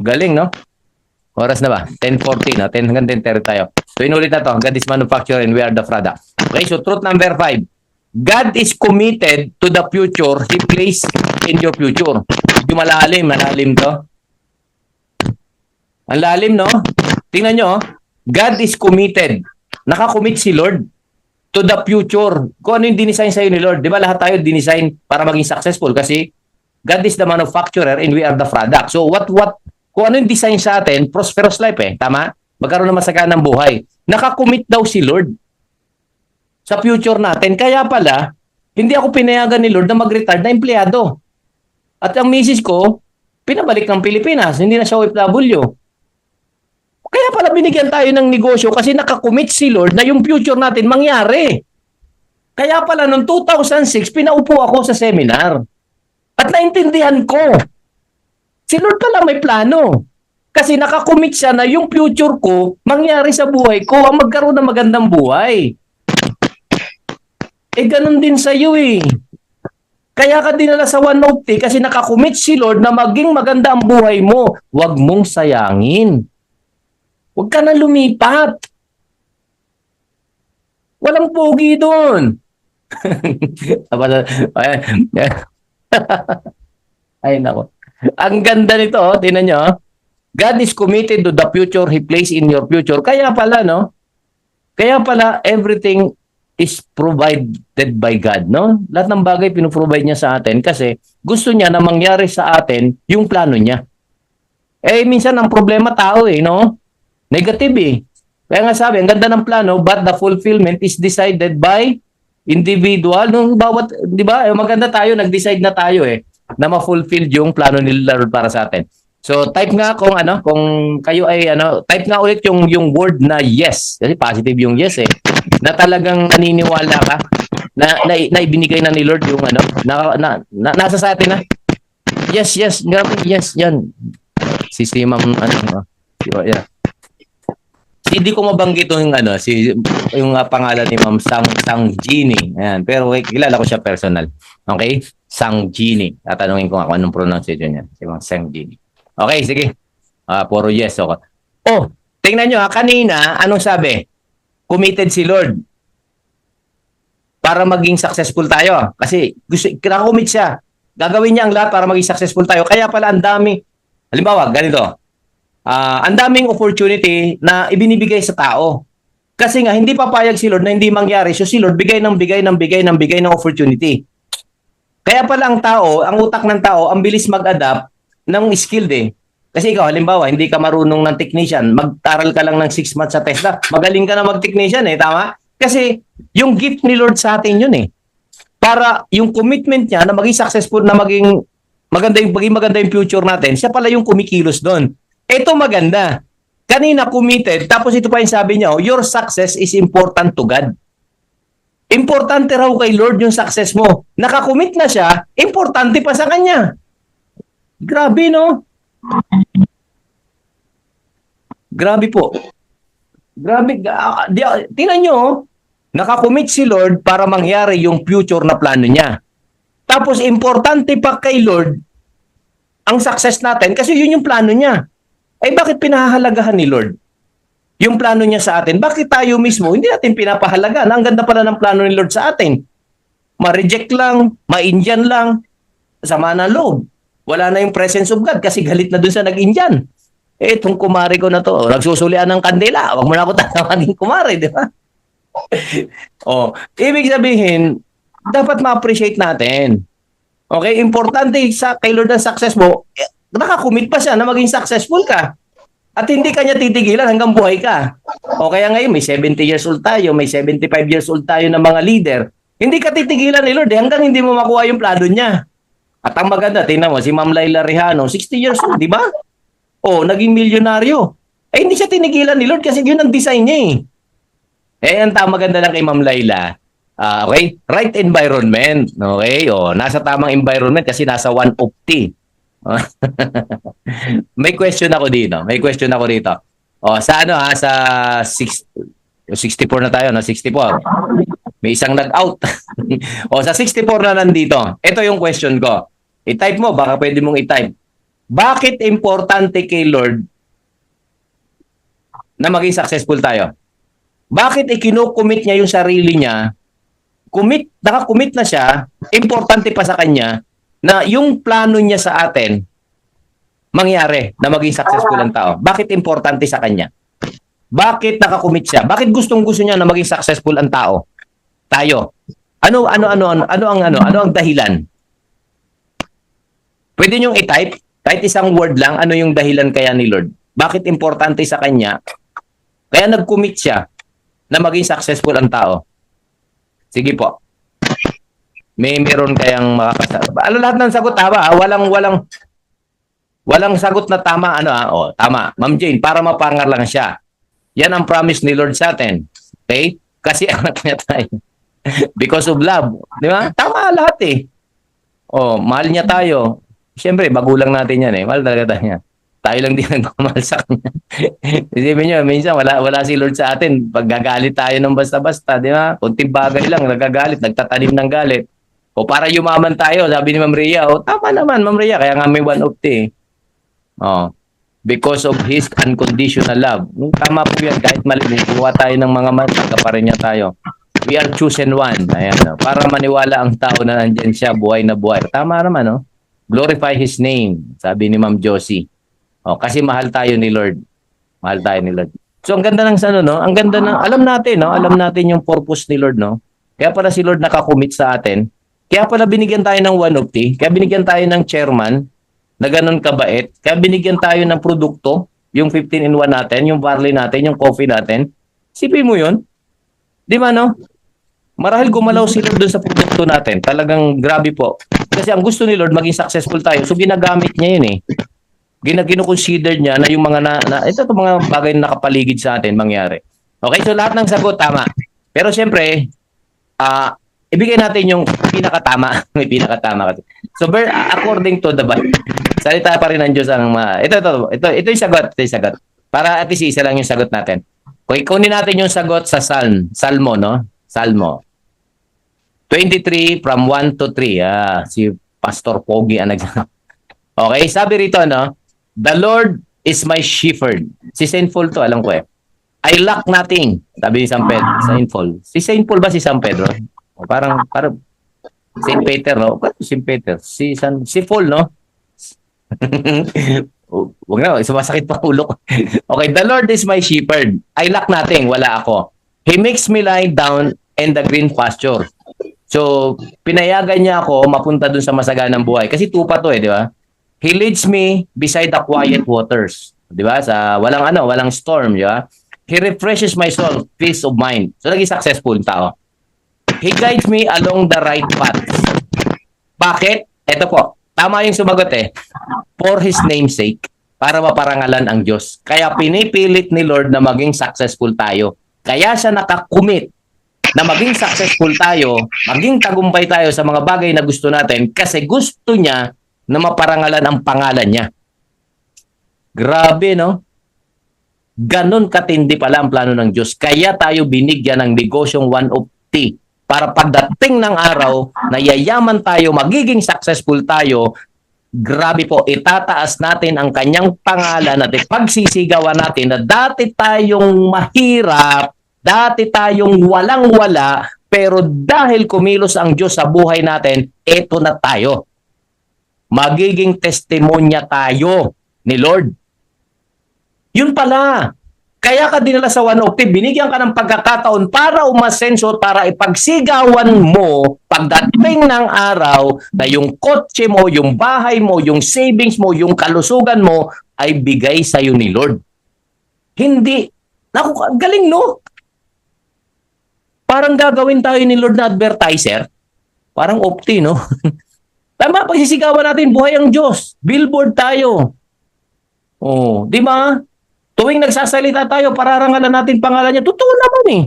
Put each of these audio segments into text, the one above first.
Galing, no? Oras na ba? 10:40, no? 10 hanggang 10:30 tayo. So, inulit na to. God is manufacturer and we are the product. Okay, so truth number 5. God is committed to the future He placed in your future. Yung malalim to. Ang lalim, no? Tingnan nyo, God is committed. Nakakommit si Lord to the future. Kung ano yung dinisign sa'yo ni Lord. Di ba lahat tayo dinisign para maging successful? Kasi God is the manufacturer and we are the product. So kung ano yung design sa atin, prosperous life eh. Tama? Magkaroon ng masaganang buhay. Nakakommit daw si Lord sa future natin. Kaya pala, hindi ako pinayagan ni Lord na mag-retire na empleyado. At ang misis ko, pinabalik ng Pilipinas. Hindi na siya OFW. Kaya pala binigyan tayo ng negosyo kasi nakakommit si Lord na yung future natin mangyari. Kaya pala noong 2006, pinaupo ako sa seminar. At naintindihan ko, si Lord pala may plano. Kasi nakakommit siya na yung future ko, mangyari sa buhay ko, ang magkaroon ng magandang buhay. Eh, ganun din sa iyo eh. Kaya ka dinala sa OneOpti kasi nakakommit si Lord na maging maganda ang buhay mo. Huwag mong sayangin. Huwag ka na lumipat. Walang pogi doon. Ay, nako. Ang ganda nito, oh. Tingnan nyo. Oh. God is committed to the future He placed in your future. Kaya pala, no? Kaya pala, everything is provided by God, no? Lahat ng bagay pinuprovide niya sa atin kasi gusto niya na mangyari sa atin yung plano niya. Eh, minsan ang problema tao eh, no? Negative eh. Kaya nga sabi, ang ganda ng plano, but the fulfillment is decided by individual. Nung bawat, di ba? Maganda tayo, nag-decide na tayo eh, na ma-fulfill yung plano ni Lord para sa atin. So, type nga kung kayo ay type nga ulit yung word na yes. Kasi positive yung yes eh. Na talagang naniniwala ka na ibinigay na ni Lord yung nasa sa atin na. Yes, grabe, yes, yan. Si Ma'am yeah. Hindi ko mabanggit yung pangalan ni Ma'am Sang Genie. Ayan. Pero kilala ko siya personal. Okay? Sang Genie. Tatanungin ko ako anong pronunciation niya. Si Ma'am Sang Genie. Okay, sige. Puro yes. Okay. Oh, tingnan nyo kanina, anong sabi? Committed si Lord. Para maging successful tayo. Kasi nakakommit siya. Gagawin niya ang lahat para maging successful tayo. Kaya pala ang dami. Halimbawa, ganito. Ang daming opportunity na ibinibigay sa tao. Kasi nga, hindi papayag si Lord na hindi mangyari. So si Lord, bigay ng opportunity. Kaya pala ang utak ng tao, ang bilis mag-adapt ng skilled eh. Kasi ikaw, halimbawa, hindi ka marunong ng technician, mag-aral ka lang ng 6 months sa Tesla, magaling ka na mag-technician eh, tama? Kasi yung gift ni Lord sa atin yun eh. Para yung commitment niya na maging successful, na maging maganda yung future natin, siya pala yung kumikilos doon. Ito maganda. Kanina committed, tapos ito pa yung sabi niya, your success is important to God. Importante raw kay Lord yung success mo. Nakakommit na siya, importante pa sa kanya. Grabe, no? Grabe po. Grabe. Tingnan nyo, nakakommit si Lord para mangyari yung future na plano niya. Tapos, importante pa kay Lord ang success natin kasi yun yung plano niya. Eh bakit pinahahalagahan ni Lord yung plano niya sa atin? Bakit tayo mismo hindi natin pinapahalagan? Ang ganda pala ng plano ni Lord sa atin. Ma-reject lang, ma-Indian lang, sama na loob. Wala na yung presence of God kasi galit na dun sa nag-Indian. Eh, itong kumari ko na to, nagsusulian ng kandila. Huwag mo na ako tatawagin kumari, di ba? Ibig sabihin, dapat ma-appreciate natin. Okay, importante kay Lord ang success mo, nakakommit pa siya na maging successful ka. At hindi kanya titigilan hanggang buhay ka. O kaya ngayon, may 70 years old tayo, may 75 years old tayo na mga leader. Hindi ka titigilan ni Lord hanggang hindi mo makuha yung plano niya. At ang maganda, tingnan mo, si Ma'am Laila Rihano, 60 years old, di ba? Naging milyonaryo. Eh, hindi siya tinigilan ni Lord kasi yun ang design niya eh. Ang maganda lang kay Ma'am Laila. Okay? Right environment. Okay? Nasa tamang environment kasi nasa OneOpti. May question ako dito. Sa sa 64 na tayo, no? 64. May isang nag-out. Sa 64 na nandito. Ito yung question ko. I-type mo, baka pwede mong i-type. Bakit importante kay Lord na maging successful tayo? Bakit ikinukomit niya yung sarili niya? Nakakomit na siya, importante pa sa kanya na yung plano niya sa atin mangyari na maging successful ang tao. Bakit importante sa kanya? Bakit nakakomit siya? Bakit gustong-gusto niya na maging successful ang tao? Tayo. Ano ang dahilan? Pwede niyong i-type kahit isang word lang ano yung dahilan kaya ni Lord. Bakit importante sa kanya? Kaya nag-commit siya na maging successful ang tao. Sige po. Meron kayang makakasagot. Lahat ng sagot tama. Walang sagot na tama. Tama. Ma'am Jane, para mapangar lang siya. Yan ang promise ni Lord sa atin. Okay? Kasi anak niya tayo. Because of love. Di ba? Tama lahat eh. Mahal niya tayo. Siyempre, magulang natin yan eh. Mahal talaga tayo niya. Tayo lang din nagmamahal sa kanya. Isipin nyo, minsan wala si Lord sa atin. Pag gagalit tayo ng basta-basta, di ba? Kunting bagay lang, nagagalit, nagtatanim ng galit. O para yumaman tayo, sabi ni Ma'am Rhea, tama naman, Ma'am Rhea, kaya nga may 150. Because of His unconditional love. Tama po yan, kahit mali, buwa tayo ng mga mata, pa rin niya tayo. We are chosen one. Ayan, para maniwala ang tao na nandyan siya, buhay na buhay. Tama naman, no? Glorify His name, sabi ni Ma'am Josie. Kasi mahal tayo ni Lord. Mahal tayo ni Lord. So ang ganda ng no? Ang ganda ng alam natin, no? Alam natin yung purpose ni Lord, no? Kaya pala si Lord nakakommit sa atin. Kaya pala binigyan tayo ng 150. Kaya binigyan tayo ng chairman na ganun kabait. Kaya binigyan tayo ng produkto, yung 15-in-1 natin, yung barley natin, yung coffee natin. Sipin mo 'yun. Di ba, no? Marahil gumalaw si Lord doon sa produkto natin. Talagang grabe po. Kasi ang gusto ni Lord maging successful tayo. So ginagamit niya 'yun eh. Gino-consider niya na yung mga ito mga bagay na nakapaligid sa atin mangyari. Okay, so lahat ng sagot tama. Pero siyempre, ibigay natin yung pinakatama. May pinakatama kasi. So, according to the Bible, salita pa rin ng Diyos ang ito yung sagot. Ito yung sagot. Para at least isa lang yung sagot natin. Okay, kunin natin yung sagot sa Salmo, no? Salmo. 23 from 1 to 3. Si Pastor Pogi ang Okay, sabi rito, no? The Lord is my shepherd. Si Saint Paul to, alam ko eh. I lack nothing. Sabi ni San Pedro, Saint Paul. Si Saint Paul ba si San Pedro? Parang Saint Peter, no? Saint Peter. Si Paul, no? Huwag na, sumasakit pa ulo ko. Okay, the Lord is my shepherd. I lack nothing. Wala ako. He makes me lie down in the green pasture. So, pinayagan niya ako mapunta dun sa masaganang buhay. Kasi tupa to eh, di ba? He leads me beside the quiet waters. Di ba? Sa walang storm, di ba? He refreshes my soul, peace of mind. So, naging successful yung tao. He guides me along the right path. Bakit? Ito po. Tama yung sumagot eh. For His name's sake. Para maparangalan ang Diyos. Kaya pinipilit ni Lord na maging successful tayo. Kaya siya nakakumit na maging successful tayo, maging tagumpay tayo sa mga bagay na gusto natin kasi gusto niya na maparangalan ang pangalan niya. Grabe, no? Ganon katindi pala ang plano ng Diyos. Kaya tayo binigyan ng negosyong 150 para pagdating ng araw na yayaman tayo, magiging successful tayo, grabe po, itataas natin ang kanyang pangalan at pagsisigawan natin na dati tayong mahirap, dati tayong walang-wala, pero dahil kumilos ang Diyos sa buhay natin, eto na tayo. Magiging testimonya tayo ni Lord. Yun pala. Kaya ka dinala sa 150, binigyan ka ng pagkakataon para umasenso, para ipagsigawan mo pagdating ng araw na yung kotse mo, yung bahay mo, yung savings mo, yung kalusugan mo ay bigay sa iyo ni Lord. Hindi. Naku, galing no? Parang gagawin tayo ni Lord na advertiser. Parang opti, no? Tama, pagsisigawan natin, buhay ang Diyos. Billboard tayo. Oh, di ba? Tuwing nagsasalita tayo, pararangalan natin pangalan niya. Totoo naman eh.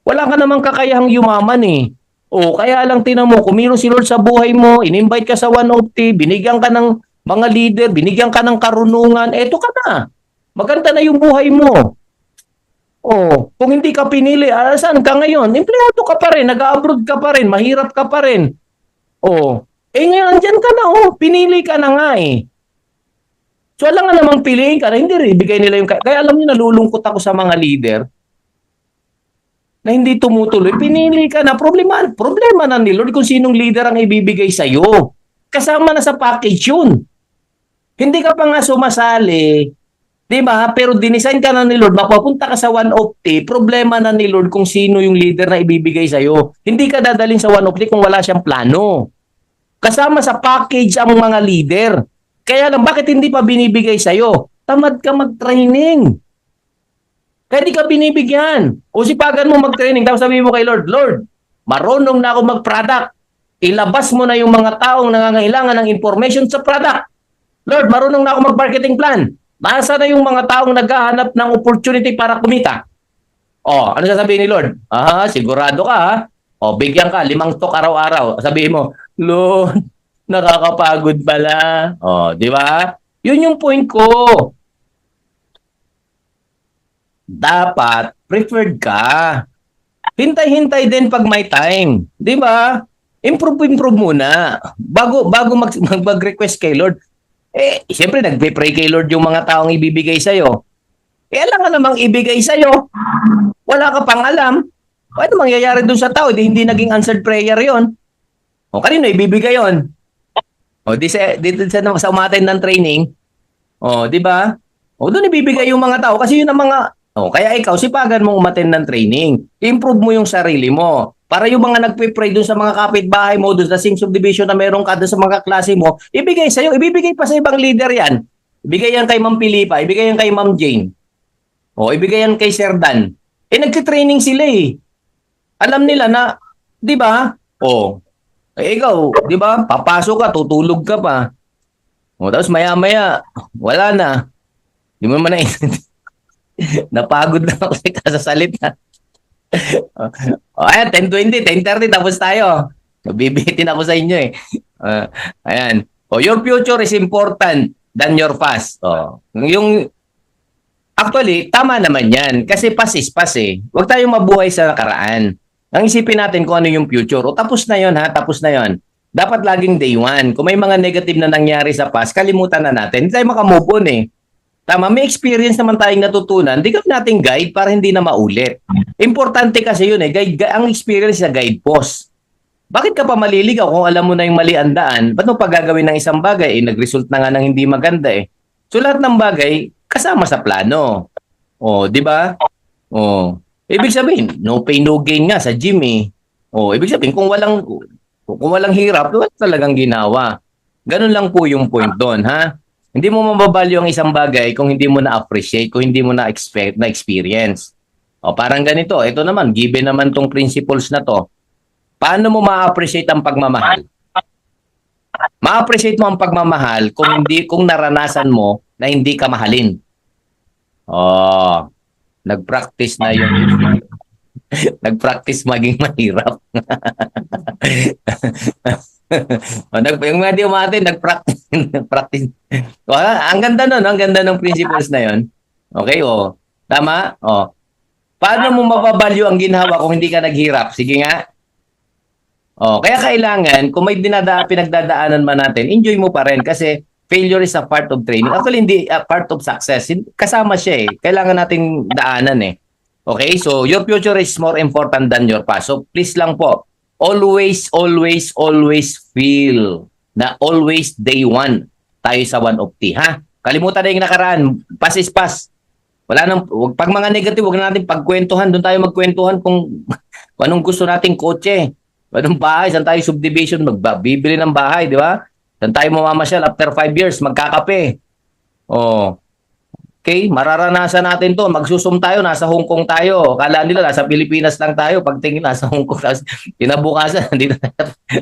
Wala ka namang kakayahang yumaman eh. Oh, kaya lang tinan mo, kumilos si Lord sa buhay mo, in-invite ka sa 150, binigyan ka ng mga leader, binigyan ka ng karunungan, eto ka na. Maganda na yung buhay mo. Oh, kung hindi ka pinili, saan ka ngayon? Empleyado ka pa rin, nag-abroad ka pa rin, mahirap ka pa rin. Oh, ngayon andyan ka na, pinili ka na nga eh. So, alam nga namang piliin ka na hindi rin ibigay nila yung... Kaya alam niyo, nalulungkot ako sa mga leader na hindi tumutuloy. Pinili ka na. Problema na ni Lord kung sinong leader ang ibibigay sa'yo. Kasama na sa package yun. Hindi ka pa nga sumasali, di ba? Pero dinisign ka na ni Lord, mapapunta ka sa one of T, problema na ni Lord kung sino yung leader na ibibigay sa'yo. Hindi ka dadalhin sa one of T kung wala siyang plano. Kasama sa package ang mga leader. Kaya lang, bakit hindi pa binibigay sa'yo? Tamad ka mag-training. Kaya di ka binibigyan. O sipagan mo mag-training, tapos sabihin mo kay Lord, Lord, marunong na ako mag-product. Ilabas mo na yung mga taong nangangailangan ng information sa product. Lord, marunong na ako mag-marketing plan. Nasa na yung mga taong naghahanap ng opportunity para kumita? O, ano sasabihin ni Lord? Sigurado ka ha? O, bigyan ka, 5 stock araw-araw. Sabihin mo, Lord, nakakapagod pala. O, di ba? Yun yung point ko. Dapat preferred ka. Hintay-hintay din pag may time. Di ba? Improve muna. Bago mag-request kay Lord. Siyempre, nagpe-pray kay Lord yung mga taong ibibigay sa'yo. Alam ka namang ibigay sa'yo. Wala ka pang alam. Ano mangyayari dun sa tao? Hindi naging answered prayer yon. O, kanino ibibigay yon? O, dito sa umaten ng training. O, di ba? O, doon ibibigay yung mga tao. Kasi yun ang mga... O, kaya ikaw, sipagan mong umaten ng training. Improve mo yung sarili mo. Para yung mga nagpe-pray doon sa mga kapitbahay mo, doon sa same subdivision na meron ka doon sa mga klase mo, ibigay sa'yo, ibibigay pa sa ibang leader yan. Ibigay yan kay Ma'am Pilipa, ibigay yan kay Ma'am Jane. O, ibigay yan kay Sir Dan. Nagtitraining sila eh. Alam nila na, di ba? O, ikaw, di ba? Papasok ka, tutulog ka pa. O, tapos maya-maya, wala na. Di mo naman napagod na ako sa kasasalita. Ayan, 10:20, 10:30, tapos tayo. Bibitin ako sa inyo eh. Ayan. Your future is important than your past. Actually, tama naman yan. Kasi past is past eh. Huwag tayong mabuhay sa nakaraan. Ang isipin natin kung ano yung future. Tapos na yon ha, tapos na yon. Dapat laging day one. Kung may mga negative na nangyari sa past, kalimutan na natin. Hindi tayo makamove on eh. Tama, may experience naman tayong natutunan. Di ka nating guide para hindi na maulit. Importante kasi yun eh. Ang experience na guide post. Bakit ka pa maliligaw kung alam mo na yung mali ang daan? Ba't mo pagagawin ng isang bagay? Nag-result na nga ng hindi maganda eh. So lahat ng bagay, kasama sa plano. Di ba? Ibig sabihin, no pain, no gain nga sa gym eh. Ibig sabihin, kung walang hirap, wala talagang ginawa. Ganun lang po yung point doon, ha? Hindi mo mababalyo ang isang bagay kung hindi mo na-appreciate, kung hindi mo na-expect, na-experience. Parang ganito. Ito naman, given naman tong principles na to. Paano mo ma-appreciate ang pagmamahal? Ma-appreciate mo ang pagmamahal kung naranasan mo na hindi ka mahalin. Nag-practice na yung nag-practice maging mahirap. Yung mga di umati, nag-practice. Ang ganda nun, ang ganda ng principles na yon. Okay, tama? Paano mo mababalyo ang ginhawa kung hindi ka naghirap? Sige nga. Kaya kailangan, kung may pinagdadaanan man natin, enjoy mo pa rin kasi failure is a part of training. Actually, hindi a part of success. Kasama siya eh. Kailangan nating daanan eh. Okay, so your future is more important than your past. So please lang po, always feel na always day one tayo sa one of T, ha? Kalimutan na yung nakaraan. Pass is pass. Pag mga negative, huwag na natin pagkwentuhan. Doon tayo magkwentuhan kung anong gusto nating kotse. Anong bahay, saan tayo subdivision, magbibili ng bahay, di ba? Saan tayo mamamasyal after 5 years, magkakape. Okay, mararanasan natin to. Magsusum tayo, nasa Hong Kong tayo. Akala nila, nasa Pilipinas lang tayo. Pagtingin, nasa Hong Kong. Kinabukasan,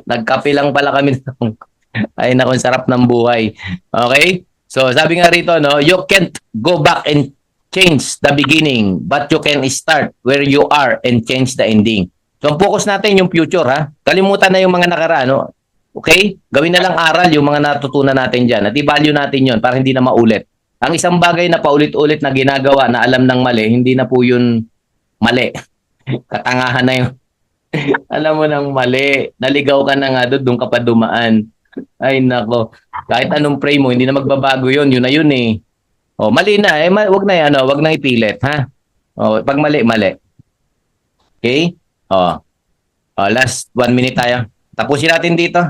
nagkape lang pala kami sa Hong Kong. Ay, naku, sarap ng buhay. Okay? So, sabi nga rito, no, you can't go back and change the beginning, but you can start where you are and change the ending. So, ang focus natin yung future, ha? Kalimutan na yung mga nakaraan, no? Okay? Gawin na lang aral yung mga natutunan natin dyan. At i-value natin yon para hindi na maulit. Ang isang bagay na paulit-ulit na ginagawa na alam ng mali, hindi na po yun mali. Katangahan na yun. Alam mo nang mali. Naligaw ka na nga doon ka pa dumaan. Ay nako. Kahit anong pray mo, hindi na magbabago 'yon. Yun na yun eh. Oh, mali na eh, wag na 'yan, ano, wag nang ipilit, ha? Oh, pag mali, mali. Okay? Oh, last 1 minute tayo. Tapusin natin dito.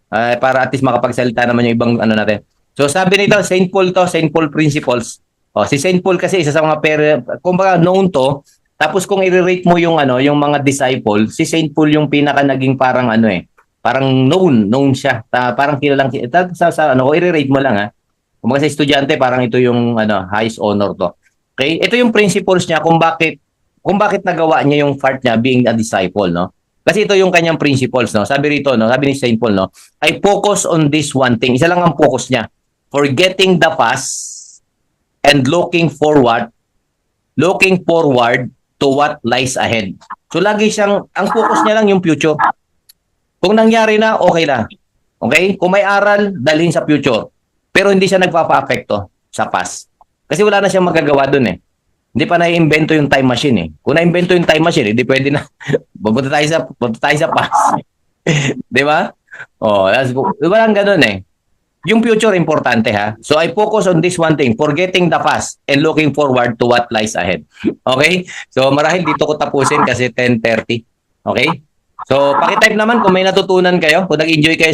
Para at least makapagsalita naman yung ibang ano natin. So sabi nito, Saint Paul to, Saint Paul Principles. Oh, si Saint Paul kasi isa sa mga kumbaga known to. Tapos kung i-rate mo yung ano, yung mga disciple, si Saint Paul yung pinaka naging parang ano eh, parang known siya. Parang kilalang ano, kung i-rate mo lang ha. Kumbaga sa estudyante, parang ito yung ano, highest honor to. Okay? Ito yung principles niya kung bakit nagawa niya yung part niya being a disciple, no? Kasi ito yung kanyang principles, no? Sabi rito, no? Sabi ni Saint Paul, no? I focus on this one thing. Isa lang ang focus niya. Forgetting the past and looking forward to what lies ahead. So lagi siyang, ang focus niya lang yung future. Kung nangyari na, okay na. Okay? Kung may aral, dalhin sa future. Pero hindi siya nagpapa-apekto sa past. Kasi wala na siyang magagawa dun eh. Hindi pa na-invento yung time machine eh. Kung na-invento yung time machine, hindi pwede na. Pupunta tayo sa past. Di ba? Oh, walang ganun eh. Yung future importante ha. So I focus on this one thing, forgetting the past and looking forward to what lies ahead. Okay? So marahil dito ko tapusin kasi 10:30. Okay? So paki-type naman kung may natutunan kayo, kung nag-enjoy kayo sa